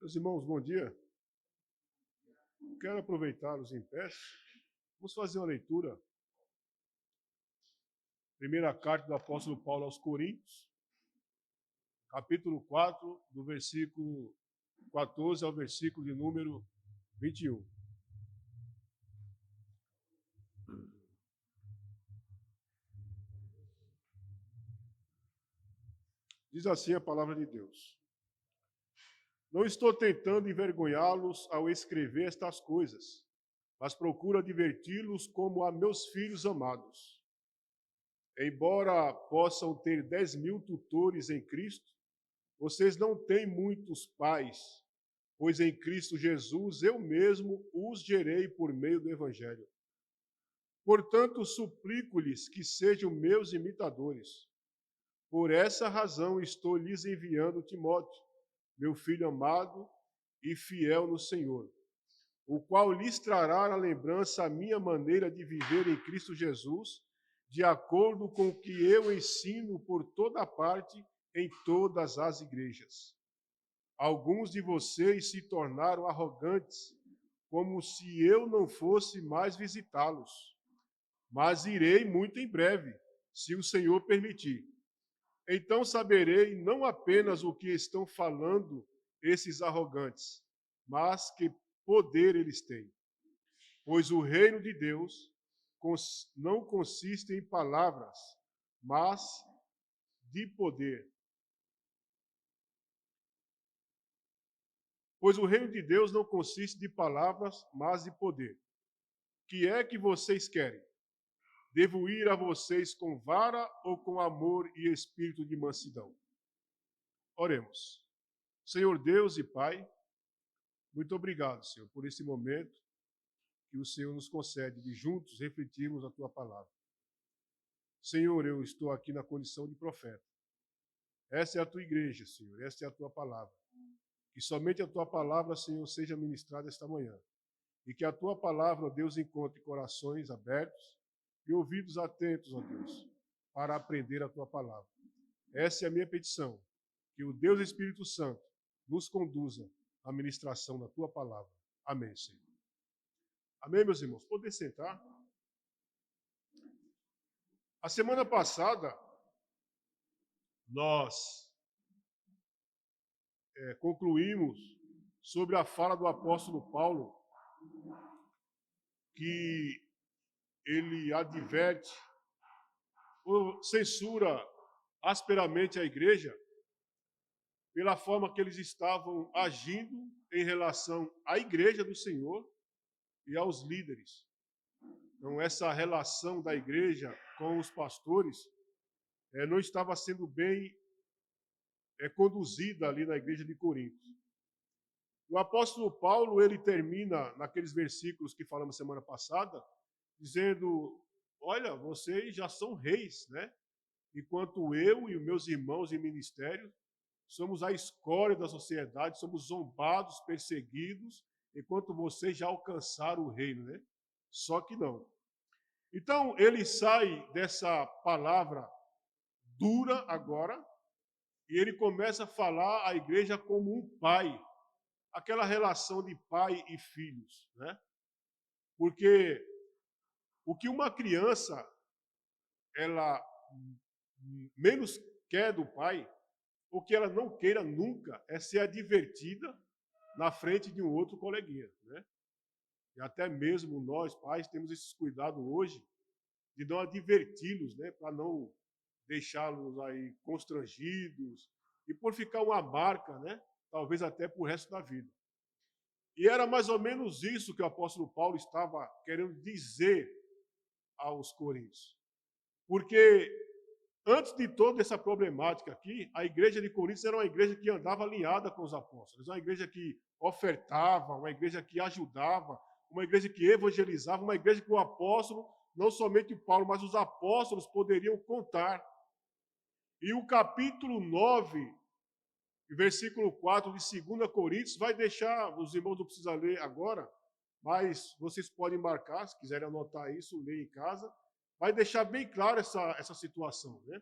Meus irmãos, bom dia. Quero aproveitá-los em pé. Vamos fazer uma leitura. Primeira carta do apóstolo Paulo aos Coríntios, capítulo 4, do versículo 14 ao versículo de número 21. Diz assim a palavra de Deus: Não estou tentando envergonhá-los ao escrever estas coisas, mas procuro adverti-los como a meus filhos amados. Embora possam ter 10.000 tutores em Cristo, vocês não têm muitos pais, pois em Cristo Jesus eu mesmo os gerei por meio do Evangelho. Portanto, suplico-lhes que sejam meus imitadores. Por essa razão estou lhes enviando Timóteo, meu filho amado e fiel no Senhor, o qual lhes trará à lembrança a minha maneira de viver em Cristo Jesus, de acordo com o que eu ensino por toda parte em todas as igrejas. Alguns de vocês se tornaram arrogantes, como se eu não fosse mais visitá-los. Mas irei muito em breve, se o Senhor permitir. Então saberei não apenas o que estão falando esses arrogantes, mas que poder eles têm. Pois o reino de Deus não consiste em palavras, mas de poder. Pois o reino de Deus não consiste de palavras, mas de poder. Que é que vocês querem? Devo ir a vocês com vara ou com amor e espírito de mansidão? Oremos. Senhor Deus e Pai, muito obrigado, Senhor, por esse momento que o Senhor nos concede de juntos refletirmos a Tua palavra. Senhor, eu estou aqui na condição de profeta. Essa é a Tua igreja, Senhor, essa é a Tua palavra. Que somente a Tua palavra, Senhor, seja ministrada esta manhã. E que a Tua palavra, ó Deus, encontre corações abertos e ouvidos atentos, ó Deus, para aprender a Tua palavra. Essa é a minha petição, que o Deus Espírito Santo nos conduza à ministração da Tua palavra. Amém, Senhor. Amém, meus irmãos? Podem sentar. A semana passada, nós concluímos sobre a fala do apóstolo Paulo, que ele adverte ou censura asperamente a igreja pela forma que eles estavam agindo em relação à igreja do Senhor e aos líderes. Então, essa relação da igreja com os pastores não estava sendo bem conduzida ali na igreja de Corinto. O apóstolo Paulo, ele termina naqueles versículos que falamos semana passada, dizendo: olha, vocês já são reis, né? Enquanto eu e os meus irmãos em ministério somos a escória da sociedade, somos zombados, perseguidos, enquanto vocês já alcançaram o reino, né? Só que não. Então, ele sai dessa palavra dura agora e ele começa a falar à igreja como um pai, aquela relação de pai e filhos, né? Porque o que uma criança ela menos quer do pai, o que ela não queira nunca é ser advertida na frente de um outro coleguinha, né? E até mesmo nós, pais, temos esse cuidado hoje de não adverti-los, né, para não deixá-los aí constrangidos e por ficar uma marca, né, talvez até para o resto da vida. E era mais ou menos isso que o apóstolo Paulo estava querendo dizer aos coríntios. Porque antes de toda essa problemática aqui, a igreja de Coríntios era uma igreja que andava alinhada com os apóstolos, uma igreja que ofertava, uma igreja que ajudava, uma igreja que evangelizava, uma igreja que o apóstolo, não somente Paulo, mas os apóstolos poderiam contar. E o capítulo 9, versículo 4 de 2 Coríntios, vai deixar, os irmãos não precisam ler agora, mas vocês podem marcar, se quiserem anotar isso, ler em casa, vai deixar bem claro essa situação, né?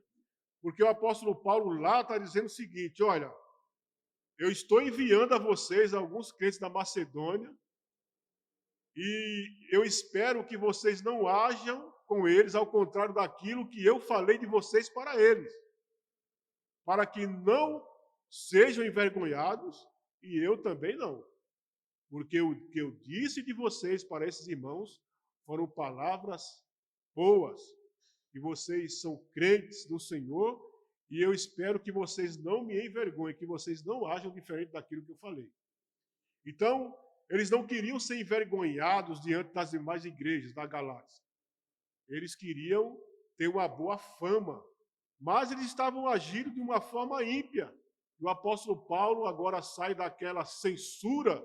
Porque o apóstolo Paulo lá está dizendo o seguinte: olha, eu estou enviando a vocês alguns crentes da Macedônia e eu espero que vocês não ajam com eles ao contrário daquilo que eu falei de vocês para eles, para que não sejam envergonhados e eu também não. Porque o que eu disse de vocês para esses irmãos foram palavras boas, e vocês são crentes do Senhor, e eu espero que vocês não me envergonhem, que vocês não ajam diferente daquilo que eu falei. Então, eles não queriam ser envergonhados diante das demais igrejas da Galácia. Eles queriam ter uma boa fama, mas eles estavam agindo de uma forma ímpia. O apóstolo Paulo agora sai daquela censura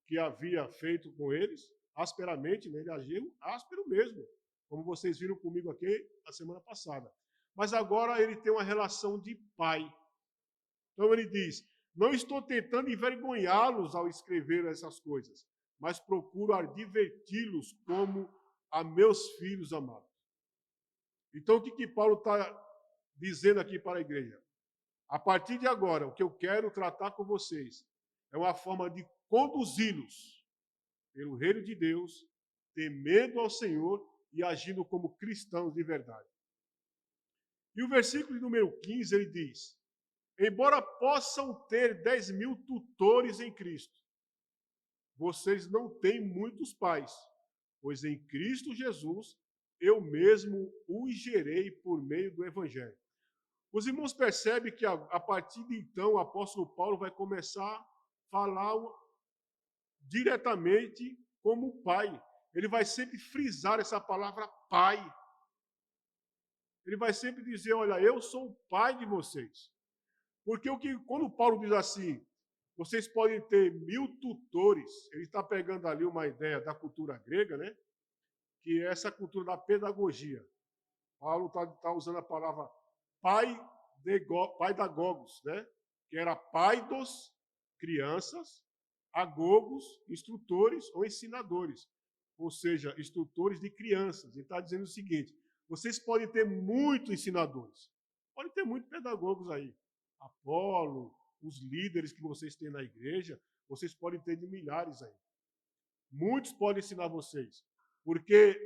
que havia feito com eles, asperamente, né? Ele agiu áspero mesmo, como vocês viram comigo aqui a semana passada. Mas agora ele tem uma relação de pai. Então ele diz: não estou tentando envergonhá-los ao escrever essas coisas, mas procuro adverti-los como a meus filhos amados. Então o que Paulo está dizendo aqui para a igreja? A partir de agora, o que eu quero tratar com vocês é uma forma de conduzi-los pelo reino de Deus, temendo ao Senhor e agindo como cristãos de verdade. E o versículo número 15, ele diz: embora possam ter 10.000 tutores em Cristo, vocês não têm muitos pais, pois em Cristo Jesus eu mesmo os gerei por meio do Evangelho. Os irmãos percebem que a partir de então o apóstolo Paulo vai começar a falar diretamente como pai. Ele vai sempre frisar essa palavra pai. Ele vai sempre dizer: olha, eu sou o pai de vocês. Porque quando Paulo diz assim, vocês podem ter 1.000 tutores, ele está pegando ali uma ideia da cultura grega, né? Que é essa cultura da pedagogia. Paulo está usando a palavra paidagogos, né? Que era pai dos crianças, agogos, instrutores ou ensinadores, ou seja, instrutores de crianças. Ele está dizendo o seguinte: vocês podem ter muitos ensinadores, podem ter muitos pedagogos aí, Apolo, os líderes que vocês têm na igreja, vocês podem ter de milhares aí. Muitos podem ensinar vocês, porque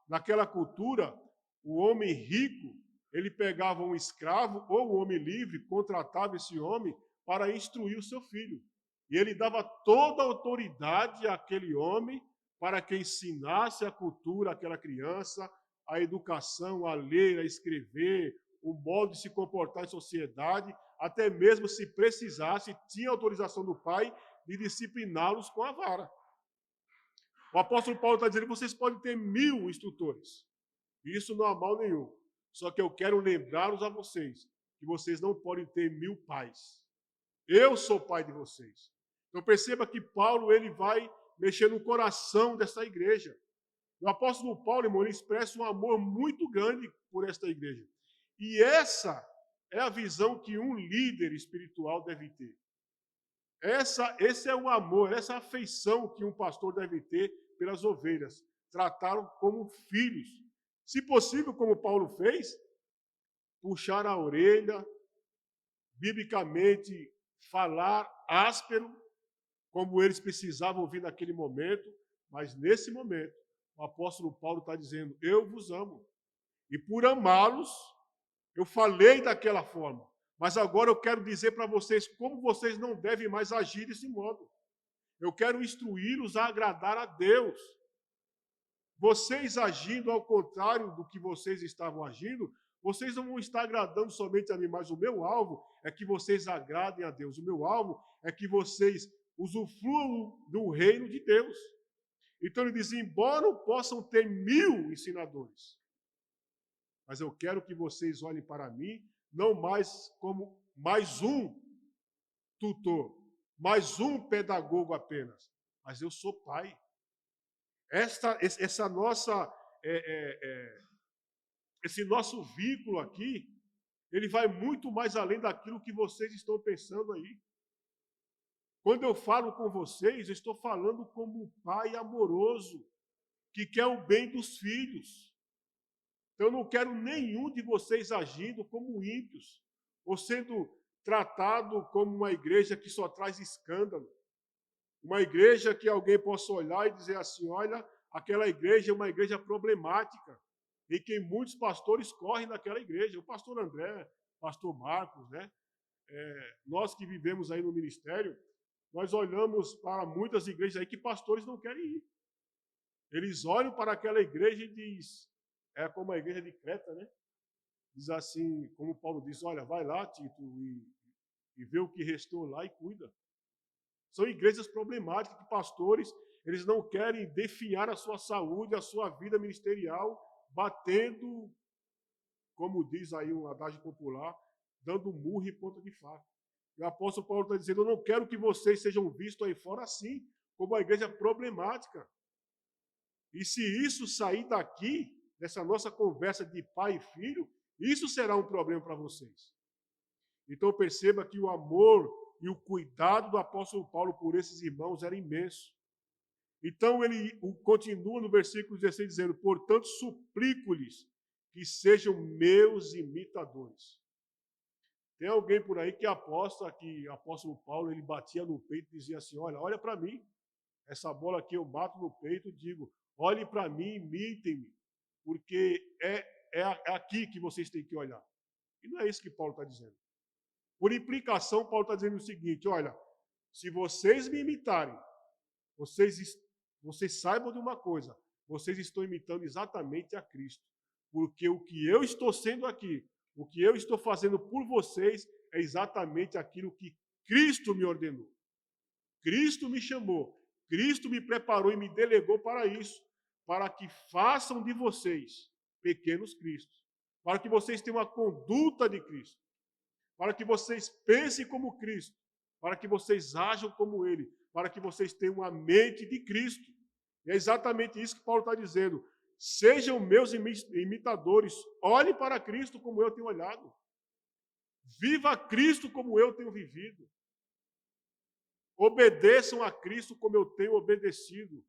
naquela cultura, o homem rico, ele pegava um escravo ou um homem livre, contratava esse homem para instruir o seu filho. E ele dava toda a autoridade àquele homem para que ensinasse a cultura àquela criança, a educação, a ler, a escrever, o modo de se comportar em sociedade, até mesmo se precisasse, tinha autorização do pai de discipliná-los com a vara. O apóstolo Paulo está dizendo que vocês podem ter 1.000 instrutores. Isso não há mal nenhum. Só que eu quero lembrar-los a vocês que vocês não podem ter 1.000 pais. Eu sou pai de vocês. Então perceba que Paulo ele vai mexer no coração dessa igreja. O apóstolo Paulo, irmão, ele expressa um amor muito grande por esta igreja. E essa é a visão que um líder espiritual deve ter. Esse é o amor, essa afeição que um pastor deve ter pelas ovelhas. Tratá-lo como filhos. Se possível, como Paulo fez, puxar a orelha, biblicamente falar áspero, como eles precisavam ouvir naquele momento, mas nesse momento, o apóstolo Paulo está dizendo: eu vos amo. E por amá-los, eu falei daquela forma. Mas agora eu quero dizer para vocês como vocês não devem mais agir desse modo. Eu quero instruí-los a agradar a Deus. Vocês agindo ao contrário do que vocês estavam agindo, vocês não vão estar agradando somente a mim, mas o meu alvo é que vocês agradem a Deus. O meu alvo é que vocês usufruam do reino de Deus. Então ele diz: embora possam ter 1.000 ensinadores, mas eu quero que vocês olhem para mim não mais como mais um tutor, mais um pedagogo apenas, mas eu sou pai. Essa nossa, esse nosso vínculo aqui, ele vai muito mais além daquilo que vocês estão pensando aí. Quando eu falo com vocês, eu estou falando como um pai amoroso, que quer o bem dos filhos. Então, eu não quero nenhum de vocês agindo como ímpios, ou sendo tratado como uma igreja que só traz escândalo. Uma igreja que alguém possa olhar e dizer assim, olha, aquela igreja é uma igreja problemática, e que muitos pastores correm daquela igreja. O pastor André, pastor Marcos, né? Nós que vivemos aí no ministério, nós olhamos para muitas igrejas aí que pastores não querem ir. Eles olham para aquela igreja e diz, é como a igreja de Creta, né? Diz assim, como Paulo diz, olha, vai lá, Tito, e vê o que restou lá e cuida. São igrejas problemáticas que pastores, eles não querem definhar a sua saúde, a sua vida ministerial, batendo, como diz aí um adágio popular, dando murro em ponta de faca. E o apóstolo Paulo está dizendo, eu não quero que vocês sejam vistos aí fora assim, como uma igreja problemática. E se isso sair daqui, dessa nossa conversa de pai e filho, isso será um problema para vocês. Então perceba que o amor e o cuidado do apóstolo Paulo por esses irmãos era imenso. Então ele continua no versículo 16 dizendo, portanto suplico-lhes que sejam meus imitadores. Tem alguém por aí que aposta que o apóstolo Paulo ele batia no peito e dizia assim, olha para mim, essa bola aqui eu bato no peito e digo, olhem para mim, imitem-me, porque é aqui que vocês têm que olhar. E não é isso que Paulo está dizendo. Por implicação, Paulo está dizendo o seguinte, olha, se vocês me imitarem, vocês saibam de uma coisa, vocês estão imitando exatamente a Cristo. Porque o que eu estou sendo aqui, o que eu estou fazendo por vocês, é exatamente aquilo que Cristo me ordenou. Cristo me chamou, Cristo me preparou e me delegou para isso, para que façam de vocês pequenos cristos, para que vocês tenham a conduta de Cristo, para que vocês pensem como Cristo, para que vocês ajam como Ele, para que vocês tenham a mente de Cristo. E é exatamente isso que Paulo está dizendo. Sejam meus imitadores, olhem para Cristo como eu tenho olhado. Viva Cristo como eu tenho vivido. Obedeçam a Cristo como eu tenho obedecido.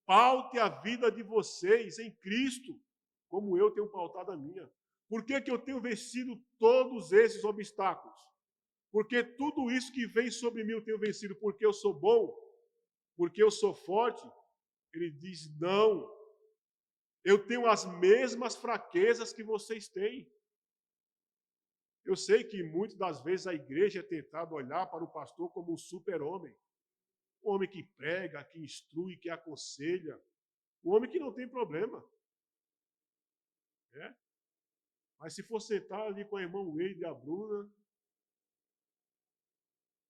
Paute a vida de vocês em Cristo, como eu tenho pautado a minha. Por que eu tenho vencido todos esses obstáculos? Porque tudo isso que vem sobre mim eu tenho vencido porque eu sou bom, porque eu sou forte. Ele diz, não, eu tenho as mesmas fraquezas que vocês têm. Eu sei que muitas das vezes a igreja é tentada olhar para o pastor como um super-homem. Um homem que prega, que instrui, que aconselha. Um homem que não tem problema. É? Mas se for sentar ali com a irmã Wade e a Bruna,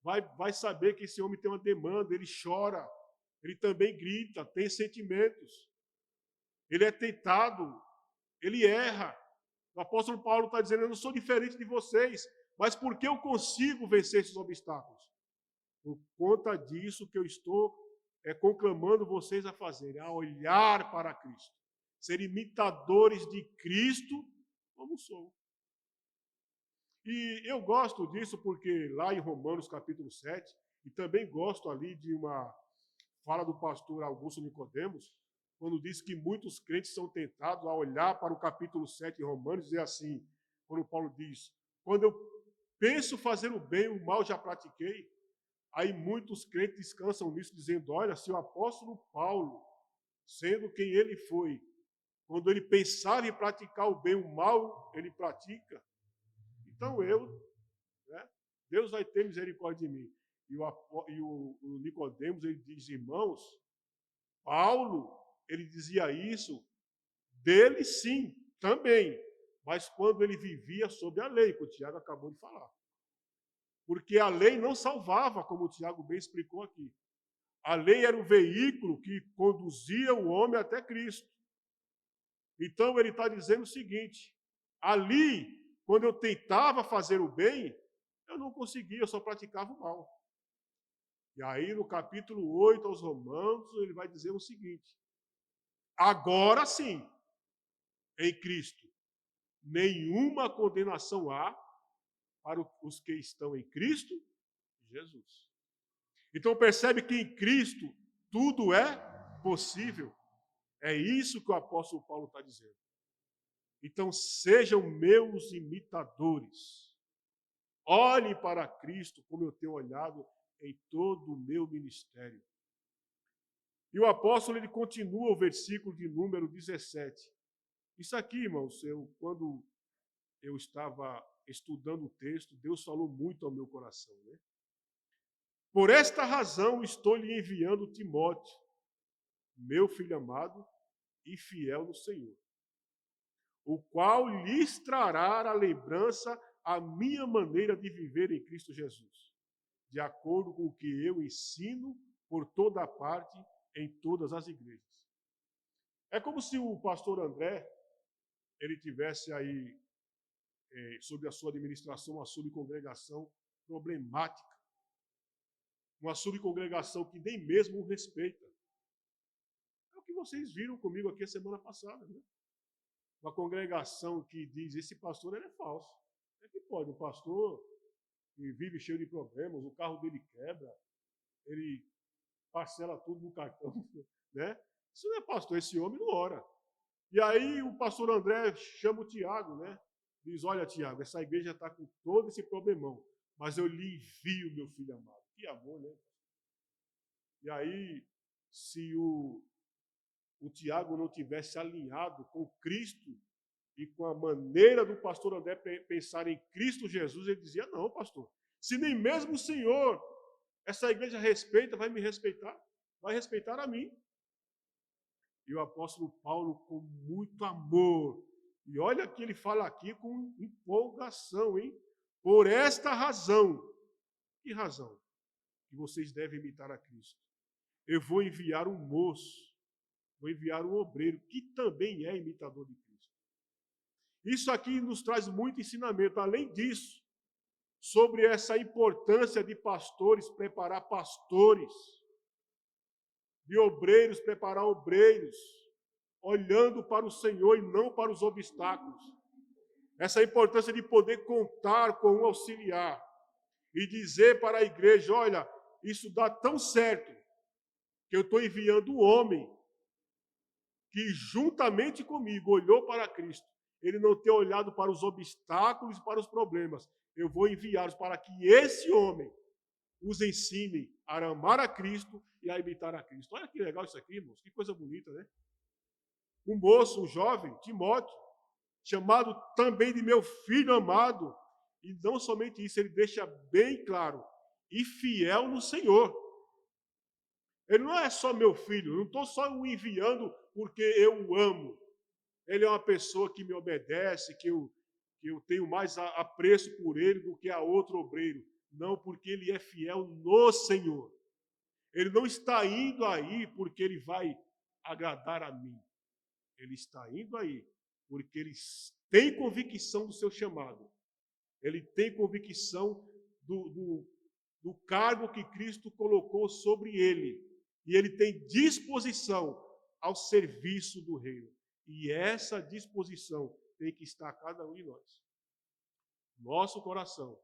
vai saber que esse homem tem uma demanda, ele chora, ele também grita, tem sentimentos. Ele é tentado, ele erra. O apóstolo Paulo está dizendo, eu não sou diferente de vocês, mas por que eu consigo vencer esses obstáculos? Por conta disso que eu estou conclamando vocês a fazerem, a olhar para Cristo, ser imitadores de Cristo como sou. E eu gosto disso porque lá em Romanos capítulo 7, e também gosto ali de uma fala do pastor Augusto Nicodemos, quando diz que muitos crentes são tentados a olhar para o capítulo 7 de Romanos e dizer assim, quando Paulo diz, quando eu penso fazer o bem, o mal já pratiquei. Aí muitos crentes descansam nisso, dizendo, olha, se o apóstolo Paulo, sendo quem ele foi, quando ele pensava em praticar o bem, o mal ele pratica, então né, Deus vai ter misericórdia de mim. E o Nicodemos, ele diz, irmãos, Paulo, ele dizia isso dele sim, também, mas quando ele vivia sob a lei, que o Tiago acabou de falar. Porque a lei não salvava, como o Tiago bem explicou aqui. A lei era o veículo que conduzia o homem até Cristo. Então ele está dizendo o seguinte: ali, quando eu tentava fazer o bem, eu não conseguia, eu só praticava o mal. E aí, no capítulo 8 aos Romanos, ele vai dizer o seguinte: agora sim, em Cristo, nenhuma condenação há para os que estão em Cristo Jesus. Então percebe que em Cristo tudo é possível. É isso que o apóstolo Paulo está dizendo. Então sejam meus imitadores. Olhem para Cristo como eu tenho olhado em todo o meu ministério. E o apóstolo, ele continua o versículo de número 17. Isso aqui, irmãos, quando eu estava estudando o texto, Deus falou muito ao meu coração, né? Por esta razão estou lhe enviando Timóteo, meu filho amado e fiel no Senhor, o qual lhes trará a lembrança a minha maneira de viver em Cristo Jesus, de acordo com o que eu ensino por toda parte em todas as igrejas. É como se o pastor André, ele tivesse aí, sob a sua administração, uma subcongregação problemática, uma subcongregação que nem mesmo o respeita. É o que vocês viram comigo aqui a semana passada, né? Uma congregação que diz, esse pastor ele é falso. É que pode, um pastor que vive cheio de problemas, o carro dele quebra, ele parcela tudo no cartão, né? Isso não é pastor, esse homem não ora. E aí o pastor André chama o Tiago, né? Diz, olha, Tiago, essa igreja está com todo esse problemão, mas eu lhe envio, meu filho amado. Que amor, né? E aí, se o Tiago não tivesse alinhado com Cristo e com a maneira do pastor André pensar em Cristo Jesus, ele dizia, não, pastor, se nem mesmo o Senhor, essa igreja respeita, vai me respeitar, vai respeitar a mim. E o apóstolo Paulo, com muito amor, e olha que ele fala aqui com empolgação, hein? Por esta razão, que razão? Que vocês devem imitar a Cristo. Eu vou enviar um moço, vou enviar um obreiro, que também é imitador de Cristo. Isso aqui nos traz muito ensinamento. Além disso, sobre essa importância de pastores preparar pastores, de obreiros preparar obreiros, olhando para o Senhor e não para os obstáculos. Essa importância de poder contar com um auxiliar e dizer para a igreja, olha, isso dá tão certo que eu estou enviando um homem que juntamente comigo olhou para Cristo. Ele não tem olhado para os obstáculos e para os problemas. Eu vou enviá-los para que esse homem os ensine a amar a Cristo e a imitar a Cristo. Olha que legal isso aqui, irmãos. Que coisa bonita, né? Um moço, um jovem, Timóteo, chamado também de meu filho amado. E não somente isso, ele deixa bem claro, e fiel no Senhor. Ele não é só meu filho, eu não estou só o enviando porque eu o amo. Ele é uma pessoa que me obedece, que eu tenho mais apreço por ele do que a outro obreiro. Não, porque ele é fiel no Senhor. Ele não está indo aí porque ele vai agradar a mim. Ele está indo aí porque ele tem convicção do seu chamado. Ele tem convicção do cargo que Cristo colocou sobre ele. E ele tem disposição ao serviço do reino. E essa disposição tem que estar a cada um de nós. Nosso coração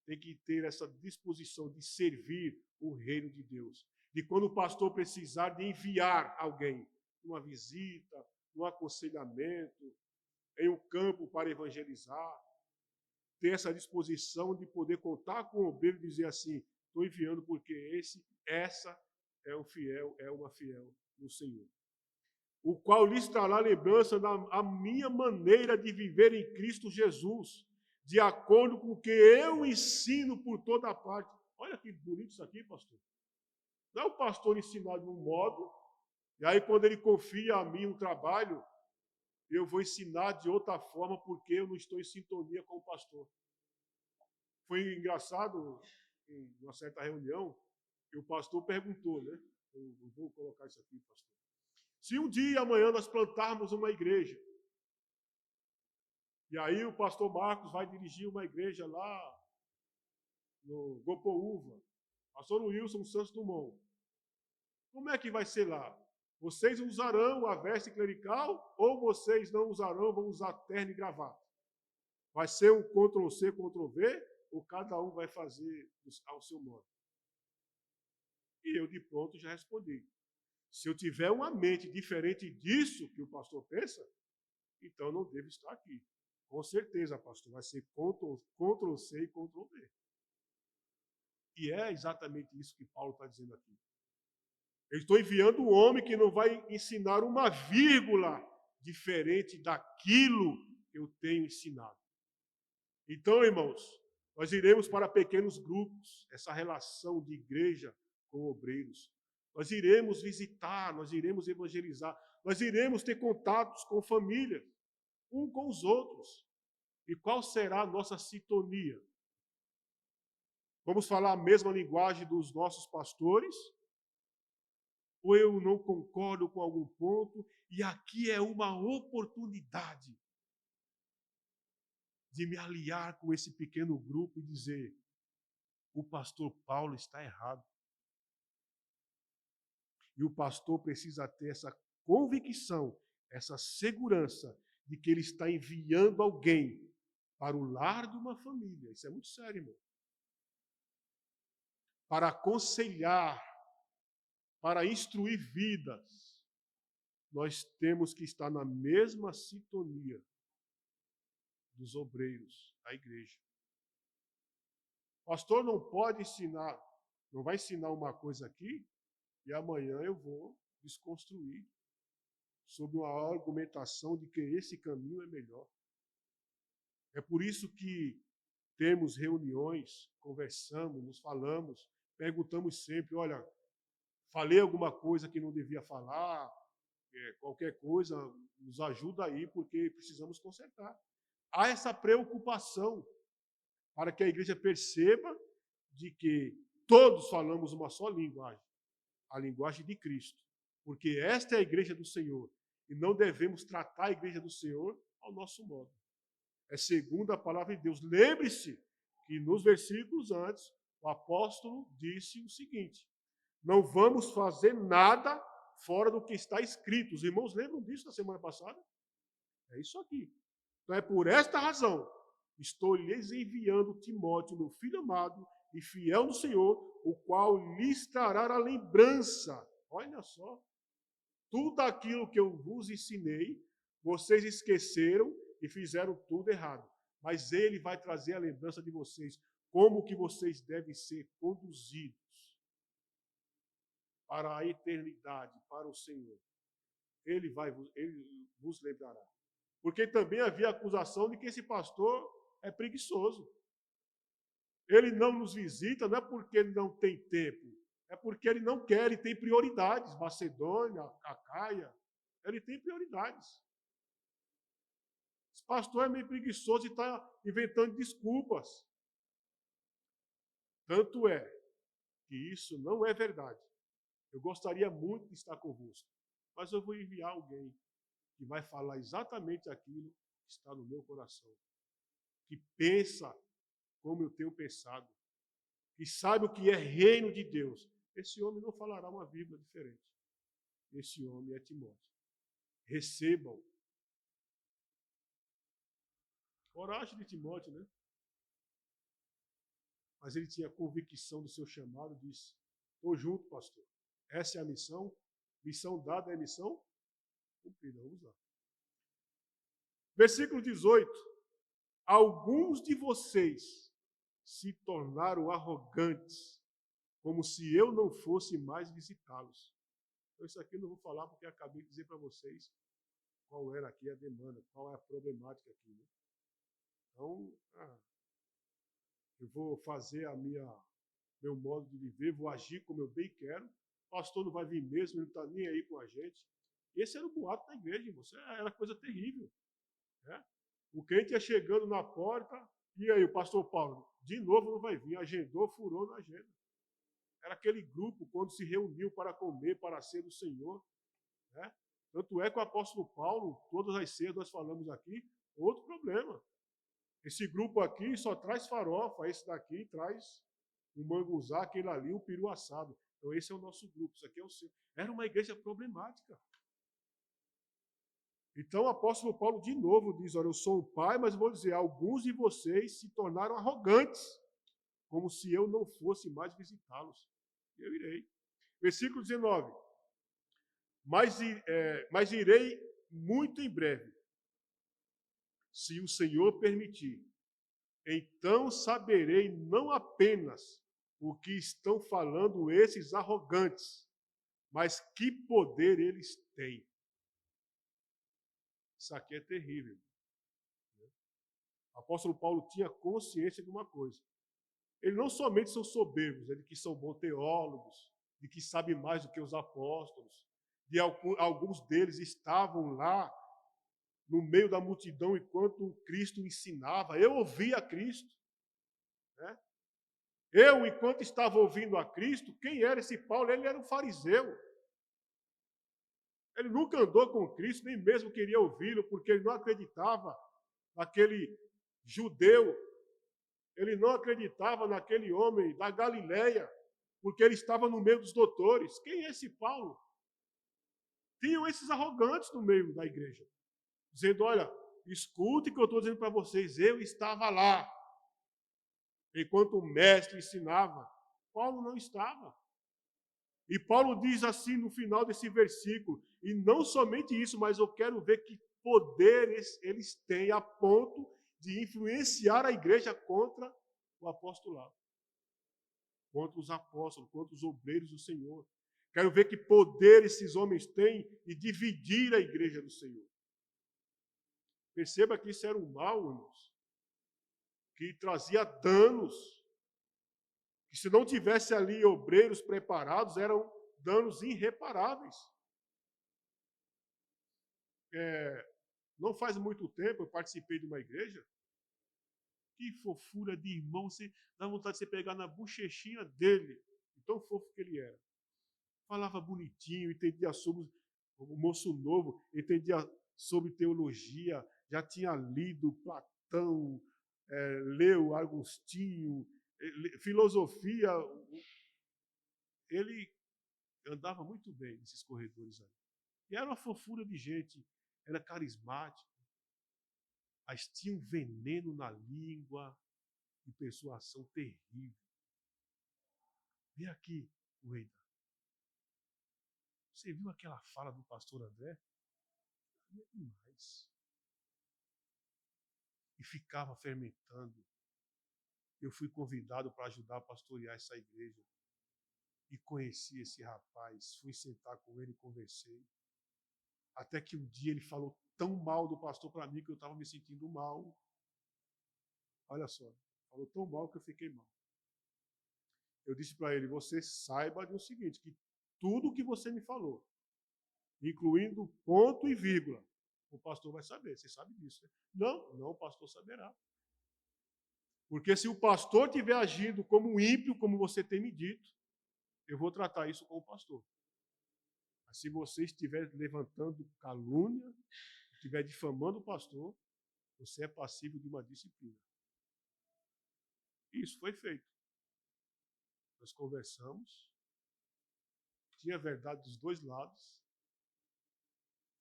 tem que ter essa disposição de servir o reino de Deus. De quando o pastor precisar de enviar alguém, uma visita, um aconselhamento, em um campo para evangelizar, ter essa disposição de poder contar com o obreiro e dizer assim, estou enviando porque essa é um fiel, é uma fiel no Senhor. O qual lhes trará lembrança da minha maneira de viver em Cristo Jesus, de acordo com o que eu ensino por toda parte. Olha que bonito isso aqui, pastor. Não é o pastor ensinar de um modo, e aí quando ele confia a mim um trabalho, eu vou ensinar de outra forma porque eu não estou em sintonia com o pastor. Foi engraçado, em uma certa reunião, que o pastor perguntou, né? Eu vou colocar isso aqui, pastor. Se um dia, amanhã, nós plantarmos uma igreja, e aí o pastor Marcos vai dirigir uma igreja lá no Gopoúva, pastor Wilson Santos Dumont, como é que vai ser lá? Vocês usarão a veste clerical ou vocês não usarão, vão usar terno e gravata? Vai ser um Ctrl-C, Ctrl-V ou cada um vai fazer ao seu modo? E eu de pronto já respondi. Se eu tiver uma mente diferente disso que o pastor pensa, então não devo estar aqui. Com certeza, pastor, vai ser Ctrl+C e Ctrl+V. E é exatamente isso que Paulo está dizendo aqui. Eu estou enviando um homem que não vai ensinar uma vírgula diferente daquilo que eu tenho ensinado. Então, irmãos, nós iremos para pequenos grupos, essa relação de igreja com obreiros. Nós iremos visitar, nós iremos evangelizar, nós iremos ter contatos com família, um com os outros. E qual será a nossa sintonia? Vamos falar a mesma linguagem dos nossos pastores? Ou eu não concordo com algum ponto? E aqui é uma oportunidade de me aliar com esse pequeno grupo e dizer: o pastor Paulo está errado. E o pastor precisa ter essa convicção, essa segurança de que ele está enviando alguém para o lar de uma família. Isso é muito sério, irmão. Para aconselhar, para instruir vidas. Nós temos que estar na mesma sintonia dos obreiros da igreja. O pastor não pode ensinar, não vai ensinar uma coisa aqui e amanhã eu vou desconstruir sob uma argumentação de que esse caminho é melhor. É por isso que temos reuniões, conversamos, nos falamos, perguntamos sempre, olha, falei alguma coisa que não devia falar, qualquer coisa, nos ajuda aí, porque precisamos consertar. Há essa preocupação para que a igreja perceba de que todos falamos uma só linguagem, a linguagem de Cristo. Porque esta é a igreja do Senhor. E não devemos tratar a igreja do Senhor ao nosso modo. É segundo a palavra de Deus. Lembre-se que nos versículos antes, o apóstolo disse o seguinte: não vamos fazer nada fora do que está escrito. Os irmãos lembram disso na semana passada? É isso aqui. Então é por esta razão, estou lhes enviando Timóteo, meu filho amado e fiel no Senhor, o qual lhes trará a lembrança. Olha só. Tudo aquilo que eu vos ensinei, vocês esqueceram e fizeram tudo errado. Mas ele vai trazer a lembrança de vocês, como que vocês devem ser conduzidos para a eternidade, para o Senhor. Ele vos lembrará. Porque também havia acusação de que esse pastor é preguiçoso. Ele não nos visita, não é porque ele não tem tempo, é porque ele não quer, ele tem prioridades. Macedônia, Acaia, ele tem prioridades. Esse pastor é meio preguiçoso e está inventando desculpas. Tanto é que isso não é verdade. Eu gostaria muito de estar convosco, mas eu vou enviar alguém que vai falar exatamente aquilo que está no meu coração, que pensa como eu tenho pensado, que sabe o que é reino de Deus. Esse homem não falará uma vírgula diferente. Esse homem é Timóteo. Recebam. Coragem de Timóteo, né? Mas ele tinha convicção do seu chamado, disse: estou junto, pastor. Essa é a missão. Missão dada é missão cumprida. Vamos lá. Versículo 18. Alguns de vocês se tornaram arrogantes, como se eu não fosse mais visitá-los. Então, isso aqui eu não vou falar porque acabei de dizer para vocês qual era aqui a demanda, qual é a problemática aqui. Né? Então, eu vou fazer meu modo de viver, vou agir como eu bem quero. O pastor não vai vir mesmo, ele não está nem aí com a gente. Esse era o boato da igreja, irmão. Era coisa terrível. Né? O crente ia chegando na porta, e aí o pastor Paulo, de novo não vai vir, agendou, furou na agenda. Era aquele grupo quando se reuniu para comer, para a ceia do Senhor. Né? Tanto é que o apóstolo Paulo, todas as ceias nós falamos aqui, outro problema. Esse grupo aqui só traz farofa, esse daqui traz um manguzá, aquele ali, um peru assado. Então esse é o nosso grupo, isso aqui é o seu. Era uma igreja problemática. Então o apóstolo Paulo de novo diz, olha, eu sou o pai, mas vou dizer, alguns de vocês se tornaram arrogantes, como se eu não fosse mais visitá-los. Eu irei. Versículo 19. Mas irei muito em breve. se o Senhor permitir, então saberei não apenas o que estão falando esses arrogantes, mas que poder eles têm. Isso aqui é terrível. O apóstolo Paulo tinha consciência de uma coisa. Eles não somente são soberbos, eles que são bons teólogos, de que sabem mais do que os apóstolos, de alguns deles estavam lá no meio da multidão enquanto Cristo ensinava. Eu ouvia Cristo. Né? Eu, enquanto estava ouvindo a Cristo, quem era esse Paulo? Ele era um fariseu. Ele nunca andou com Cristo, nem mesmo queria ouvi-lo, porque ele não acreditava naquele judeu. Ele não acreditava naquele homem da Galileia, porque ele estava no meio dos doutores. Quem é esse Paulo? Tinham esses arrogantes no meio da igreja, dizendo: olha, escute o que eu estou dizendo para vocês, eu estava lá, enquanto o mestre ensinava. Paulo não estava. E Paulo diz assim no final desse versículo, e não somente isso, mas eu quero ver que poderes eles têm a ponto de influenciar a igreja contra o apostolado, contra os apóstolos, contra os obreiros do Senhor. Quero ver que poder esses homens têm de dividir a igreja do Senhor. Perceba que isso era um mal, irmãos, que trazia danos, que se não tivesse ali obreiros preparados, eram danos irreparáveis. Não faz muito tempo eu participei de uma igreja. Que fofura de irmão, você dá vontade de você pegar na bochechinha dele, de tão fofo que ele era. Falava bonitinho, entendia sobre o moço novo, entendia sobre teologia, já tinha lido Platão, leu Agostinho, filosofia. Ele andava muito bem nesses corredores aí. E era uma fofura de gente, era carismático, mas tinha um veneno na língua de persuasão terrível. Vem aqui, Ueda. Você viu aquela fala do pastor André? É demais. E ficava fermentando. Eu fui convidado para ajudar a pastorear essa igreja. E conheci esse rapaz. Fui sentar com ele e conversei. Até que um dia ele falou tão mal do pastor para mim que eu estava me sentindo mal. Olha só, falou tão mal que eu fiquei mal. Eu disse para ele: você saiba de o seguinte, que tudo que você me falou, incluindo ponto e vírgula, o pastor vai saber. Você sabe disso, né? Não, o pastor saberá. Porque se o pastor estiver agindo como um ímpio, como você tem me dito, eu vou tratar isso com o pastor. Mas se você estiver levantando calúnia, estiver difamando o pastor, você é passível de uma disciplina. Isso foi feito. Nós conversamos, tinha verdade dos dois lados,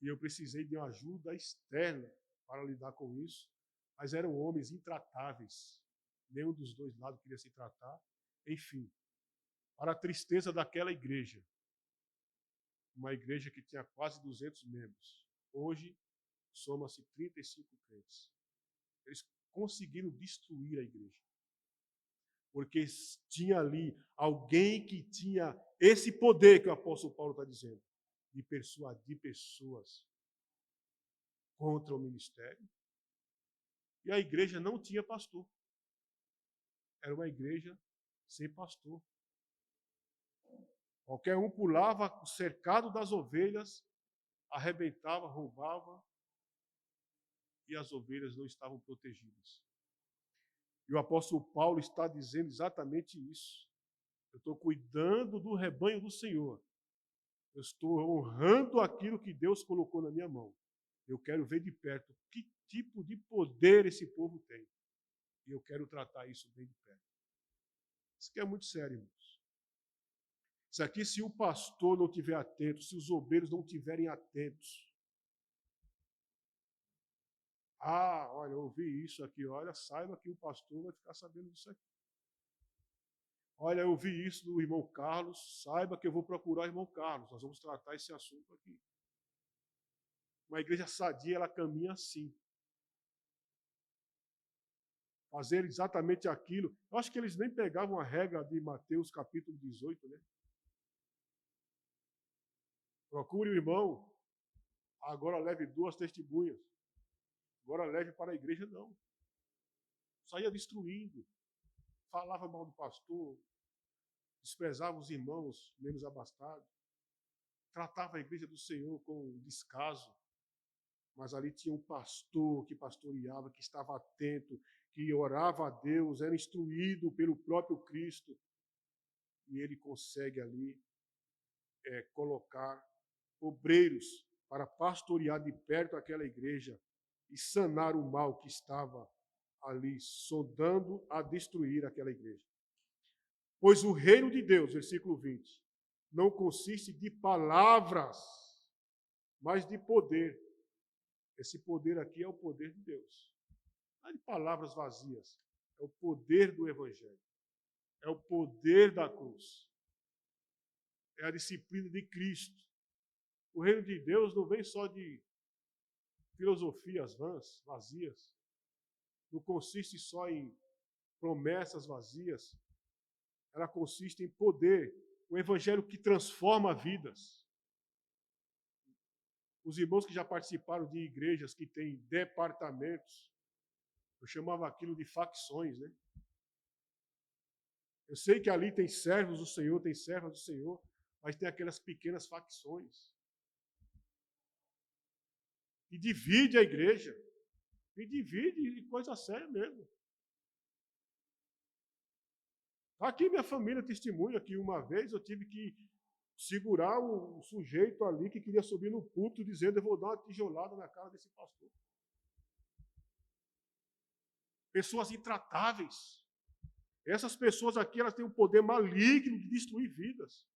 e eu precisei de uma ajuda externa para lidar com isso, mas eram homens intratáveis. Nenhum dos dois lados queria se tratar. Enfim, para a tristeza daquela igreja, uma igreja que tinha quase 200 membros, hoje soma-se 35 crentes. Eles conseguiram destruir a igreja, porque tinha ali alguém que tinha esse poder que o apóstolo Paulo está dizendo, de persuadir pessoas contra o ministério. E a igreja não tinha pastor. Era uma igreja sem pastor. Qualquer um pulava cercado das ovelhas, arrebentava, roubava, e as ovelhas não estavam protegidas. E o apóstolo Paulo está dizendo exatamente isso. Eu estou cuidando do rebanho do Senhor. Eu estou honrando aquilo que Deus colocou na minha mão. Eu quero ver de perto que tipo de poder esse povo tem. E eu quero tratar isso bem de perto. Isso aqui é muito sério, irmãos. Isso aqui, se o pastor não estiver atento, se os obreiros não estiverem atentos. Olha, eu ouvi isso aqui, olha, saiba que o pastor vai ficar sabendo disso aqui. Olha, eu vi isso do irmão Carlos, saiba que eu vou procurar o irmão Carlos, nós vamos tratar esse assunto aqui. Uma igreja sadia, ela caminha assim. fazer exatamente aquilo. Eu acho que eles nem pegavam a regra de Mateus capítulo 18, né? Procure o irmão, agora leve 2 testemunhas. Agora leve para a igreja, não. Saía destruindo, falava mal do pastor, desprezava os irmãos menos abastados, tratava a igreja do Senhor com descaso. Mas ali tinha um pastor que pastoreava, que estava atento, que orava a Deus, era instruído pelo próprio Cristo. E ele consegue ali colocar obreiros para pastorear de perto aquela igreja e sanar o mal que estava ali, sondando a destruir aquela igreja. Pois o reino de Deus, versículo 20, não consiste de palavras, mas de poder. Esse poder aqui é o poder de Deus. Não é de palavras vazias. É o poder do Evangelho. É o poder da cruz. É a disciplina de Cristo. O reino de Deus não vem só de filosofias vãs, vazias. Não consiste só em promessas vazias. Ela consiste em poder. O Evangelho que transforma vidas. Os irmãos que já participaram de igrejas que têm departamentos, eu chamava aquilo de facções, né? Eu sei que ali tem servos do Senhor, tem servas do Senhor, mas tem aquelas pequenas facções. E divide a igreja. E divide, e coisa séria mesmo. Aqui minha família testemunha que uma vez eu tive que segurar um sujeito ali que queria subir no púlpito dizendo: eu vou dar uma tijolada na cara desse pastor. Pessoas intratáveis. Essas pessoas aqui, elas têm um poder maligno de destruir vidas.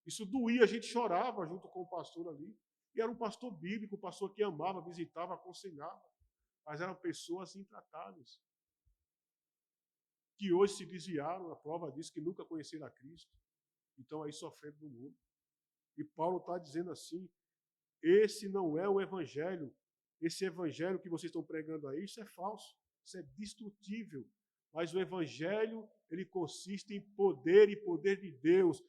Isso doía, a gente chorava junto com o pastor ali. E era um pastor bíblico, um pastor que amava, visitava, aconselhava. Mas eram pessoas intratáveis. Que hoje se desviaram, a prova disso, que nunca conheceram a Cristo. Então aí sofrendo no mundo. E Paulo está dizendo assim: esse não é o evangelho. Esse evangelho que vocês estão pregando aí, isso é falso. Isso é destrutível. Mas o evangelho, ele consiste em poder e poder de Deus.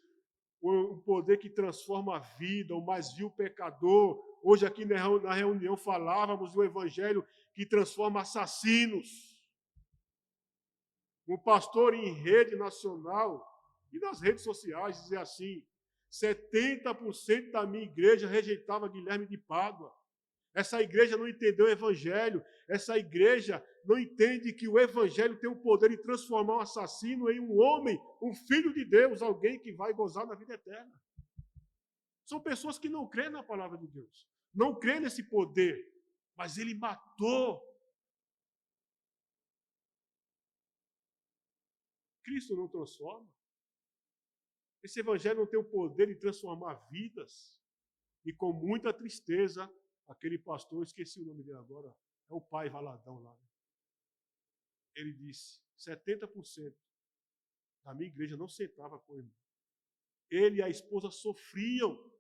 O poder que transforma a vida, o mais vil pecador. Hoje aqui na reunião falávamos do evangelho que transforma assassinos. Um pastor em rede nacional e nas redes sociais dizia assim: 70% da minha igreja rejeitava Guilherme de Pádua. Essa igreja não entendeu o evangelho. Essa igreja não entende que o evangelho tem o poder de transformar um assassino em um homem, um filho de Deus, alguém que vai gozar da vida eterna. São pessoas que não creem na palavra de Deus, não creem nesse poder, mas ele matou. Cristo não transforma. Esse evangelho não tem o poder de transformar vidas. E com muita tristeza, aquele pastor, esqueci o nome dele agora, é o pai Valadão lá. Ele disse: 70% da minha igreja não sentava com ele. Ele e a esposa sofriam,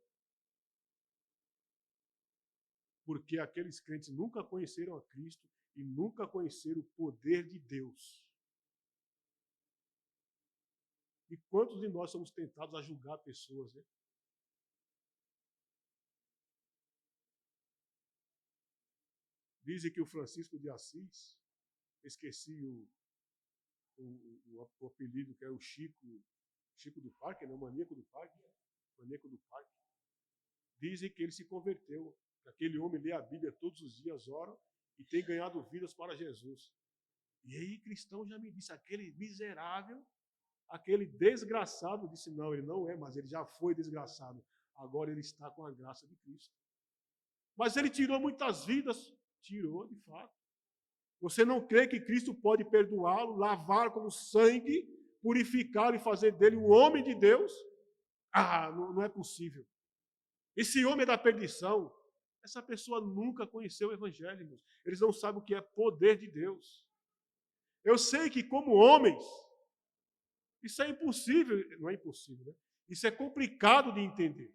porque aqueles crentes nunca conheceram a Cristo e nunca conheceram o poder de Deus. E quantos de nós somos tentados a julgar pessoas, né? Dizem que o Francisco de Assis, esqueci o apelido, que é o Chico do Parque, né? O maníaco do parque. Maníaco do parque. Dizem que ele se converteu. Aquele homem lê a Bíblia todos os dias, ora, e tem ganhado vidas para Jesus. E aí, cristão já me disse, aquele miserável, aquele desgraçado, disse: não, ele não é, mas ele já foi desgraçado. Agora ele está com a graça de Cristo. Mas ele tirou muitas vidas. Tirou, de fato. Você não crê que Cristo pode perdoá-lo, lavar com sangue, purificá-lo e fazer dele um homem de Deus? Ah, não é possível. Esse homem é da perdição. Essa pessoa nunca conheceu o Evangelho, irmãos. Eles não sabem o que é poder de Deus. Eu sei que, como homens, isso é impossível. Não é impossível, né? Isso é complicado de entender.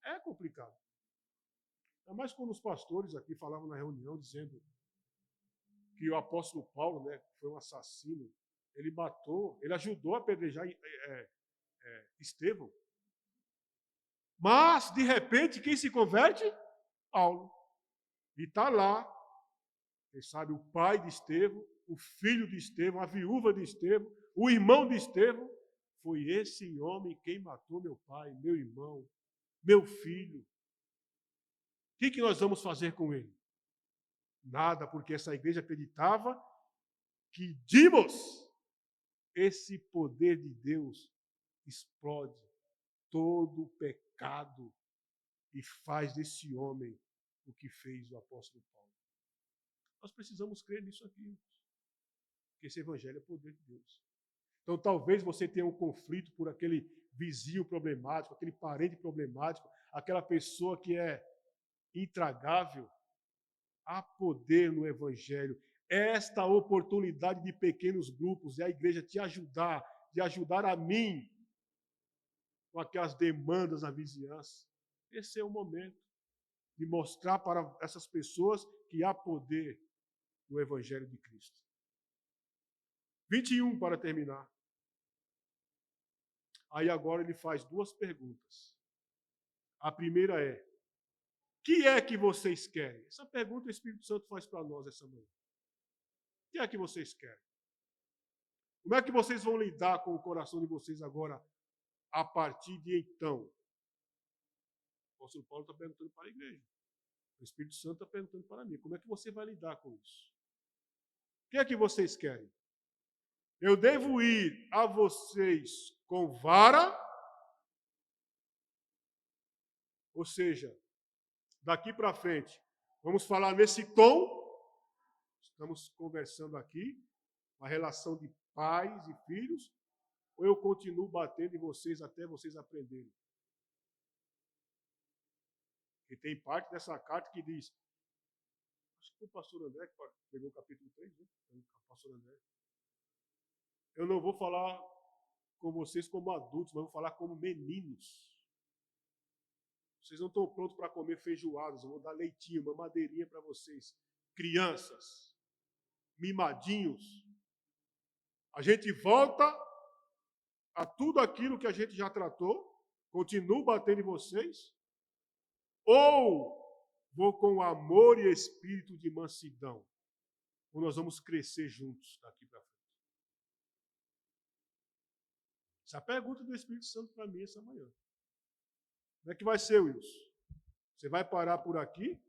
É complicado. Ainda mais quando os pastores aqui falavam na reunião dizendo que o apóstolo Paulo, né, que foi um assassino, ele matou, ele ajudou a apedrejar Estevão. Mas, de repente, quem se converte? Paulo. E está lá, quem sabe, o pai de Estevão, o filho de Estevão, a viúva de Estevão, o irmão de Estevão. Foi esse homem quem matou meu pai, meu irmão, meu filho. O que nós vamos fazer com ele? Nada, porque essa igreja acreditava que Dimos, esse poder de Deus, explode todo o pecado e faz desse homem o que fez o apóstolo Paulo. Nós precisamos crer nisso aqui, porque esse evangelho é poder de Deus. Então, talvez você tenha um conflito por aquele vizinho problemático, aquele parente problemático, aquela pessoa que é intragável. Há poder no evangelho. Esta oportunidade de pequenos grupos é a igreja te ajudar, de ajudar a mim com aquelas demandas na vizinhança. Esse é o momento de mostrar para essas pessoas que há poder no Evangelho de Cristo. 21, para terminar. Aí agora ele faz duas perguntas. A primeira é: que é que vocês querem? Essa pergunta o Espírito Santo faz para nós essa manhã. O que é que vocês querem? Como é que vocês vão lidar com o coração de vocês agora, a partir de então? O apóstolo Paulo está perguntando para a igreja. O Espírito Santo está perguntando para mim. Como é que você vai lidar com isso? O que é que vocês querem? Eu devo ir a vocês com vara? Ou seja, daqui para frente, vamos falar nesse tom. Estamos conversando aqui, uma relação de pais e filhos, ou eu continuo batendo em vocês até vocês aprenderem? E tem parte dessa carta que diz, acho que o pastor André que pegou o capítulo 3, né? O pastor André. Eu não vou falar com vocês como adultos, mas vou falar como meninos. Vocês não estão prontos para comer feijoadas, eu vou dar leitinho, mamadeirinha para vocês. Crianças, mimadinhos. A gente volta a tudo aquilo que a gente já tratou, continuo batendo em vocês, ou vou com amor e espírito de mansidão, ou nós vamos crescer juntos daqui para frente. Essa é a pergunta do Espírito Santo para mim essa manhã. Como é que vai ser, Wilson? Você vai parar por aqui?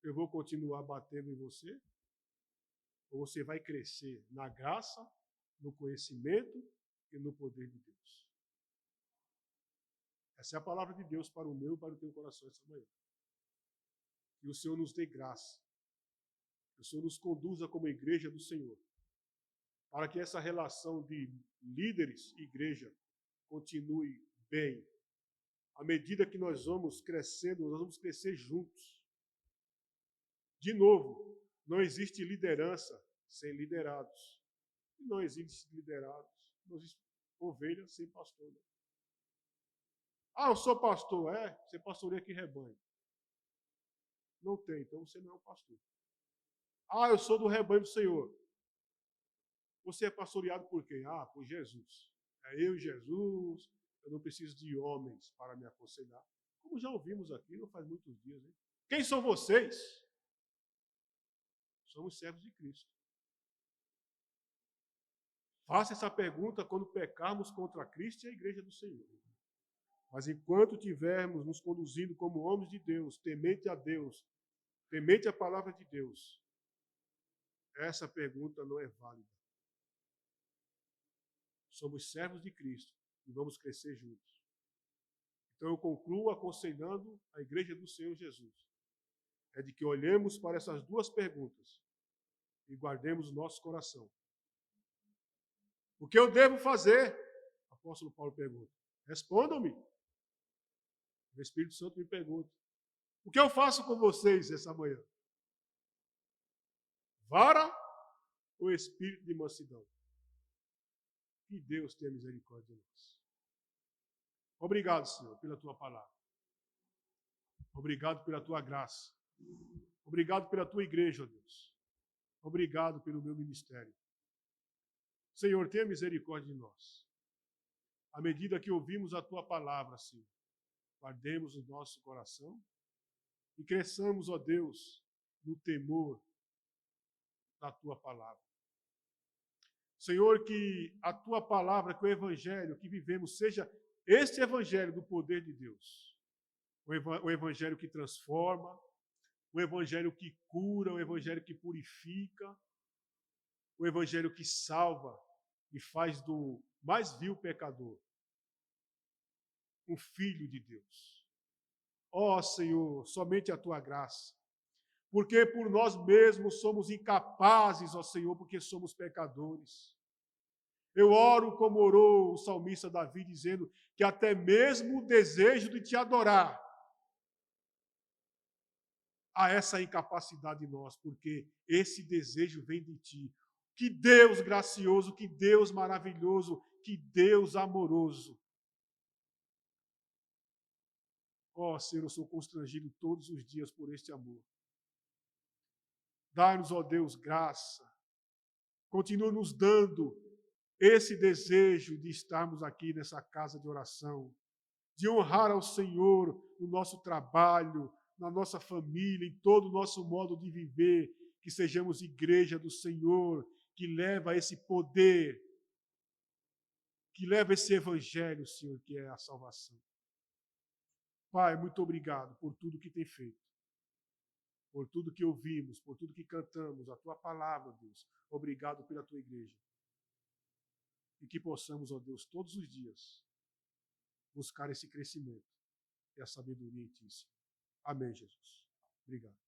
Eu vou continuar batendo em você? Ou você vai crescer na graça, no conhecimento e no poder de Deus? Essa é a palavra de Deus para o meu e para o teu coração essa manhã. Que o Senhor nos dê graça. Que o Senhor nos conduza como igreja do Senhor. Para que essa relação de líderes e igreja continue bem. À medida que nós vamos crescendo, nós vamos crescer juntos. De novo, não existe liderança sem liderados. E não existe liderados, não existe ovelha sem pastor. Né? Ah, eu sou pastor. É, você pastoreia que rebanho. Não tem, então você não é um pastor. Ah, eu sou do rebanho do Senhor. Você é pastoreado por quem? Ah, por Jesus. É eu e Jesus, eu não preciso de homens para me aconselhar. Como já ouvimos aqui, não faz muitos dias. Hein? Quem são vocês? Somos servos de Cristo. Faça essa pergunta quando pecarmos contra Cristo e a igreja do Senhor. Mas enquanto tivermos nos conduzindo como homens de Deus, temente a Deus, temente a palavra de Deus, essa pergunta não é válida. Somos servos de Cristo e vamos crescer juntos. Então eu concluo aconselhando a igreja do Senhor Jesus. É de que olhemos para essas duas perguntas e guardemos o nosso coração. O que eu devo fazer? O apóstolo Paulo pergunta. Respondam-me. O Espírito Santo me pergunta. O que eu faço com vocês essa manhã? Vara ou espírito de mansidão? Que Deus tenha misericórdia de nós. Obrigado, Senhor, pela tua palavra. Obrigado pela tua graça. Obrigado pela tua igreja, ó Deus. Obrigado pelo meu ministério. Senhor, tenha misericórdia de nós. À medida que ouvimos a tua palavra, Senhor, guardemos o nosso coração e cresçamos, ó Deus, no temor da tua palavra. Senhor, que a tua palavra, que o evangelho que vivemos seja este evangelho do poder de Deus. O evangelho que transforma, o evangelho que cura, o evangelho que purifica, o evangelho que salva e faz do mais vil pecador um filho de Deus. Ó Senhor, somente a tua graça. Porque por nós mesmos somos incapazes, ó Senhor, porque somos pecadores. Eu oro como orou o salmista Davi, dizendo que até mesmo o desejo de te adorar há essa incapacidade em nós, porque esse desejo vem de ti. Que Deus gracioso, que Deus maravilhoso, que Deus amoroso. Ó Senhor, eu sou constrangido todos os dias por este amor. Dá-nos, ó Deus, graça. Continua nos dando esse desejo de estarmos aqui nessa casa de oração, de honrar ao Senhor no nosso trabalho, na nossa família, em todo o nosso modo de viver, que sejamos igreja do Senhor, que leva esse poder, que leva esse evangelho, Senhor, que é a salvação. Pai, muito obrigado por tudo que tem feito, por tudo que ouvimos, por tudo que cantamos, a tua palavra, Deus. Obrigado pela tua igreja. E que possamos, ó Deus, todos os dias buscar esse crescimento e a sabedoria em ti, Senhor. Amém, Jesus. Obrigado.